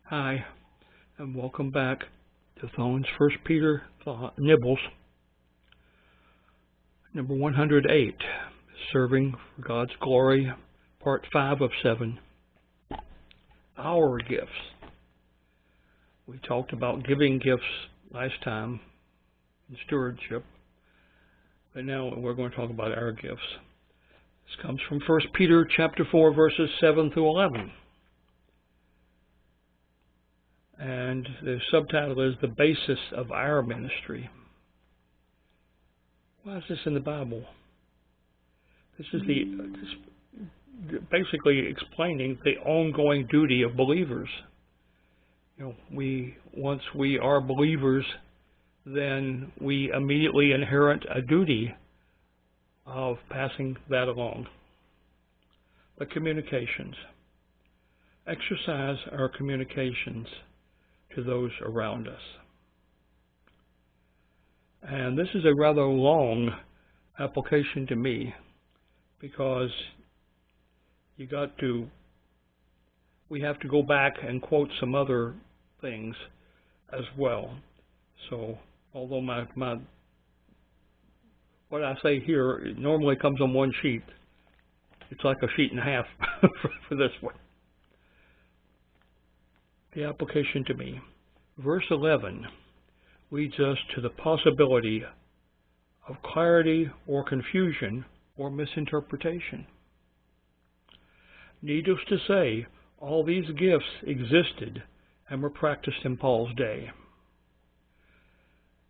Hi, and welcome back to Thone's First Peter Nibbles, number 108, Serving for God's Glory, part 5 of 7. Our gifts. We talked about giving gifts last time in stewardship, but now we're going to talk about our gifts. This comes from 1 Peter chapter 4, verses 7 through 11. And the subtitle is The Basis of Our Ministry. Why is this in the Bible? This is basically explaining the ongoing duty of believers. Once we are believers, then we immediately inherit a duty of passing that along. The communications. Exercise our communications to those around us. And this is a rather long application to me, because we have to go back and quote some other things as well. So although what I say here, it normally comes on one sheet, it's like a sheet and a half for this one. The application to me. Verse 11 leads us to the possibility of clarity or confusion or misinterpretation. Needless to say, all these gifts existed and were practiced in Paul's day,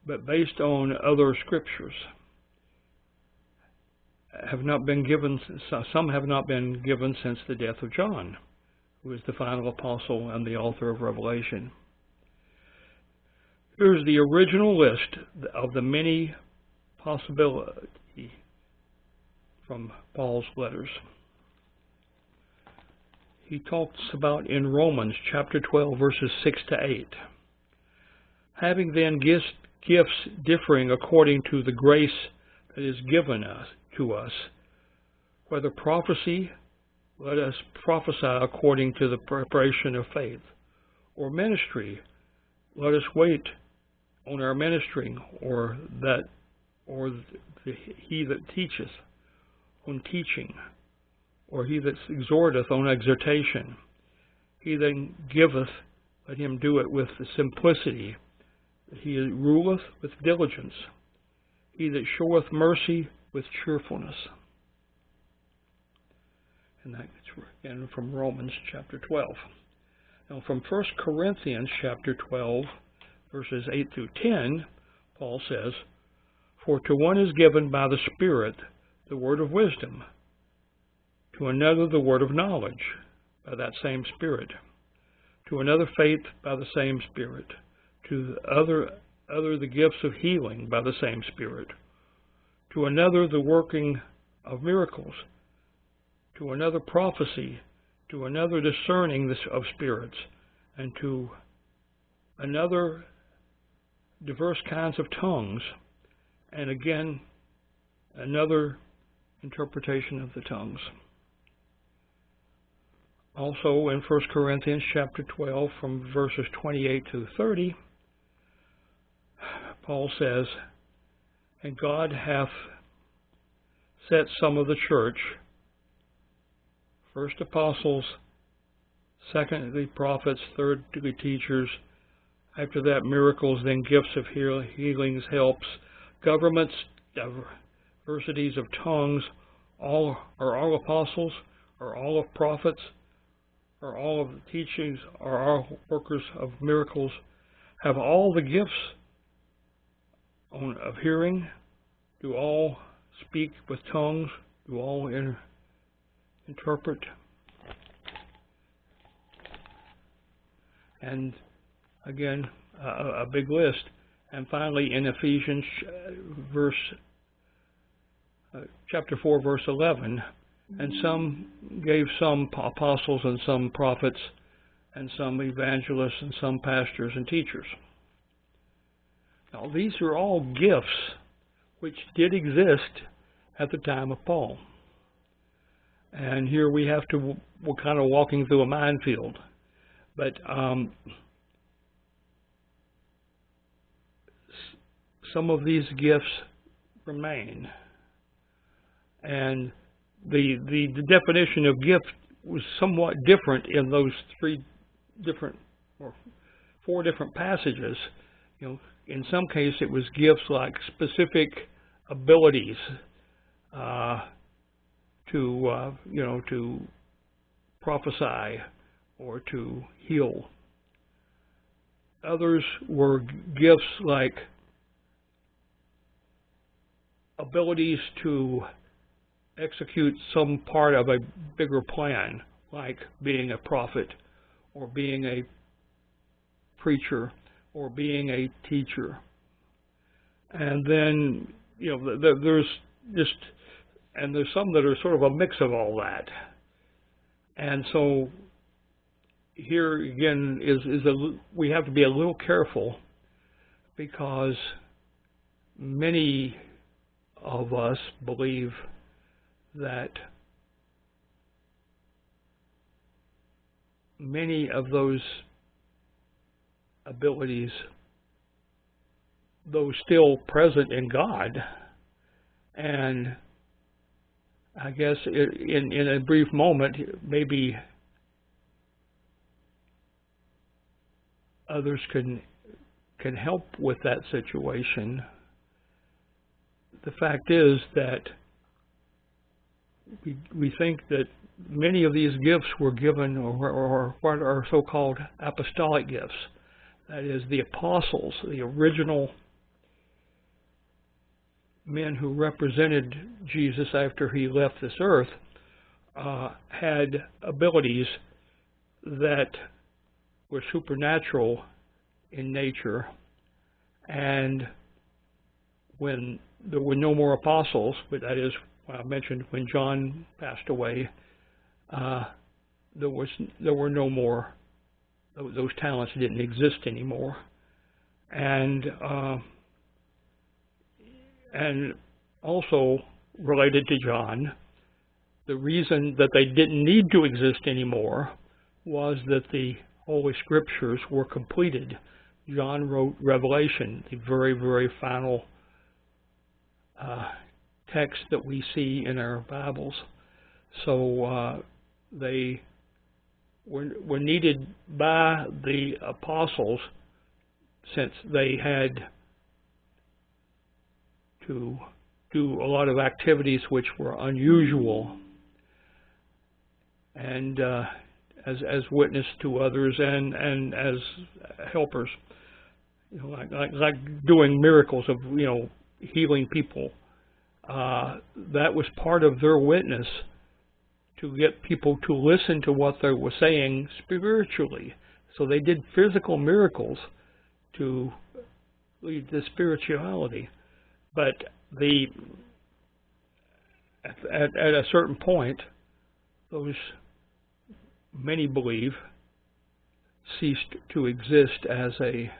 but based on other scriptures, some have not been given since the death of John, who is the final apostle and the author of Revelation. Here's the original list of the many possibilities from Paul's letters. He talks about in Romans chapter 12, verses 6 to 8. Having then gifts differing according to the grace that is given to us, whether prophecy, let us prophesy according to the preparation of faith, or ministry, let us wait on our ministering, he that teacheth on teaching, or he that exhorteth on exhortation. He that giveth, let him do it with simplicity. He that ruleth with diligence. He that showeth mercy with cheerfulness. And that's again from Romans chapter 12. Now from 1 Corinthians chapter 12, verses 8 through 10, Paul says, For to one is given by the Spirit the word of wisdom, to another the word of knowledge by that same Spirit, to another faith by the same Spirit, to the other the gifts of healing by the same Spirit, to another the working of miracles, to another prophecy, to another discerning of spirits, and to another diverse kinds of tongues, and again another interpretation of the tongues. Also in 1 Corinthians chapter 12, from verses 28 to 30, Paul says, And God hath set some of the church, first apostles, secondly prophets, thirdly teachers, after that miracles, then gifts of healings, helps, governments, diversities of tongues, are all apostles, are all of prophets, are all of teachings, are all workers of miracles, have all the gifts of hearing, do all speak with tongues, do all interpret. And again, a big list. And finally, in Ephesians chapter 4, verse 11, and some gave some apostles and some prophets and some evangelists and some pastors and teachers. Now, these are all gifts which did exist at the time of Paul. And here we're kind of walking through a minefield. But some of these gifts remain. And the definition of gift was somewhat different in those four different passages. In some cases it was gifts like specific abilities to prophesy or to heal. Others were gifts like abilities to execute some part of a bigger plan, like being a prophet or being a preacher or being a teacher. And then, there's some that are sort of a mix of all that. And so here again we have to be a little careful, because many of us believe that many of those abilities, though still present in God, and I guess in a brief moment, maybe others can help with that situation. The fact is that we think that many of these gifts were given, or what are so-called apostolic gifts. That is, the apostles, the original men who represented Jesus after he left this earth, had abilities that were supernatural in nature. And when there were no more apostles, but that is, I mentioned when John passed away, there were no more. Those talents didn't exist anymore, and also related to John, the reason that they didn't need to exist anymore was that the Holy Scriptures were completed. John wrote Revelation, the very, very final text that we see in our Bibles. So they were needed by the apostles, since they had to do a lot of activities which were unusual, and as witness to others and as helpers, like doing miracles of healing people. That was part of their witness, to get people to listen to what they were saying spiritually. So they did physical miracles to lead to spirituality. But at a certain point, those, many believe, ceased to exist as a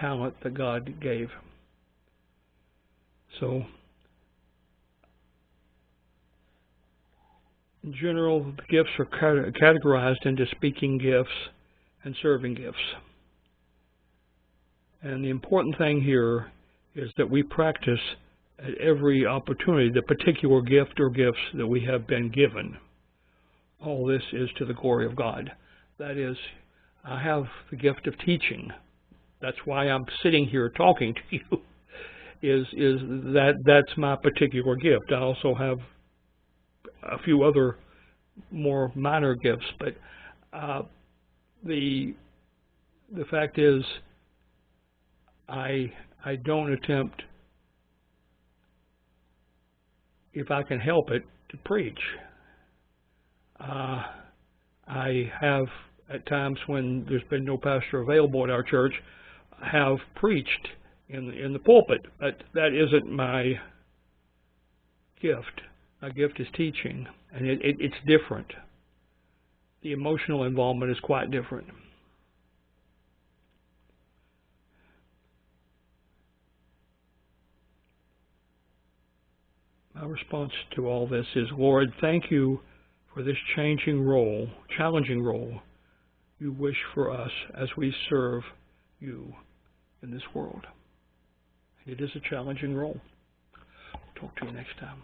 talent that God gave. So, in general, the gifts are categorized into speaking gifts and serving gifts. And the important thing here is that we practice at every opportunity the particular gift or gifts that we have been given. All this is to the glory of God. That is, I have the gift of teaching. That's why I'm sitting here talking to you. That's my particular gift. I also have a few other more minor gifts, but the fact is, I don't attempt, if I can help it, to preach. I have, at times when there's been no pastor available at our church, have preached in the pulpit, but that isn't my gift. My gift is teaching, and it's different. The emotional involvement is quite different. My response to all this is, Lord, thank you for this challenging role you wish for us as we serve you in this world. It is a challenging role. Talk to you next time.